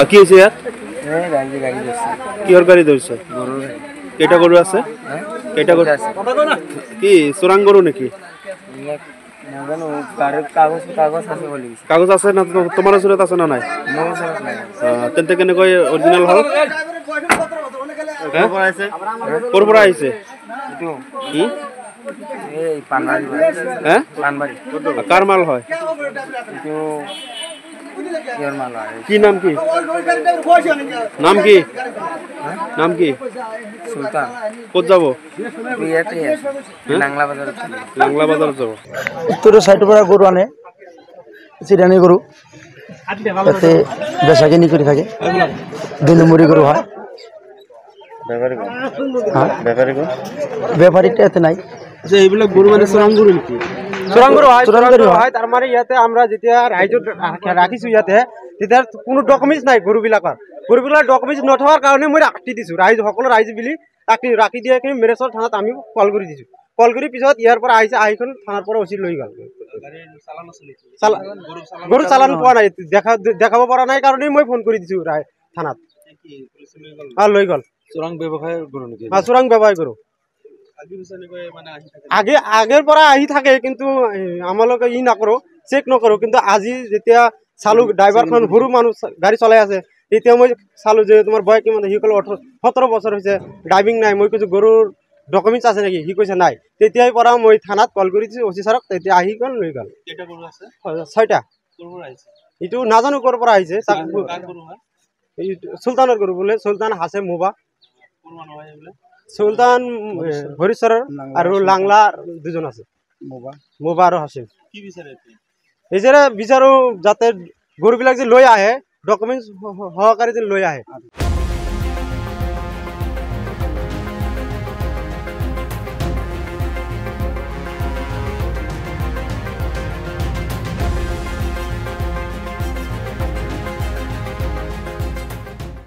কি হৈছে ইয়াত কিহৰ গাড়ী ধৰিছে কেইটা গৰু আছে কেইটা গৰু কি চোৰাং গৰু নেকি কাগজ আছে না তোমাৰ ওচৰত আছে না নাই তেন্তে কেনেকৈ অৰিজিনেল হ'ল ক'ৰ পৰা আহিছে কাৰ মাল হয় কি নাম কি নাম কি নাম কি সুলতান ক'ত যাব লাংলা বাজাৰত যাব উত্তৰ চাইডৰ পৰা গৰু আনে চিৰাণী গৰু তাতে বেচা কিনি কৰি থাকে 2 নম্বৰী গৰু হয় বেপাৰীটো ইয়াতে নাই যে এইবিলাক গৰু মানে চোৰাং গৰু নেকি চোৰাং গৰু হয় তাৰ মানে ইয়াতে আমৰা যেতিয়া ৰাইজত ৰাখিছো ইয়াতে তেতিয়া কোনো ডকুমেন্টস নাই গৰুবিলাক ডকুমেন্টস নথকাৰ কাৰণে মই ৰাখি দিছো ৰাইজ সকলো ৰাইজ মিলি ৰাখি দিয়ে কি মেৰেছৰ থানাত আমি কল কৰি দিছো কল কৰি পিছত ইয়াৰ পৰা আহিছে আহিখন থানাৰ পৰা উচি লৈ গ'ল গৰু চালান পোৱা নাই দেখাব পৰা নাই কাৰণে মই ফোন কৰি দিছো থানাত লৈ গ'ল চোৰাং ব্যৱসায় গৰু নেকি চোৰাং ব্যৱসায় গৰু আগেৰ পৰা আহি থাকে কিন্তু আমালোকে ই নকৰো চেক নকৰো কিন্তু আজি যেতিয়া চালু ড্ৰাইভাৰখন সৰু মানুহ গাড়ী চলাই আছে তেতিয়া মই চালো যে তোমাৰ বয় কিমান সি ক'লে 17 বছৰ হৈছে ড্ৰাইভিং নাই মই কৈছো গৰুৰ ডকুমেন্টস আছে নেকি সি কৈছে নাই তেতিয়াই পৰা মই থানাত কল কৰি দিছো ওচি ছাৰক তেতিয়া আহি গ'ল লৈ গ'ল কেইটা গৰু আছে 6টা ইটো নাজানো ক'ৰ পৰা আহিছে সুলতানৰ গৰু বোলে সুলতান হাছে মোবা সুলতান হৰিশ্বৰৰ আৰু লাংলা দুজন আছে মোবা আৰু হাসিম কি বিচাৰে বিচাৰো যাতে গৰুবিলাক যে লৈ আহে ডকুমেন্টস সহকাৰে যে লৈ আহে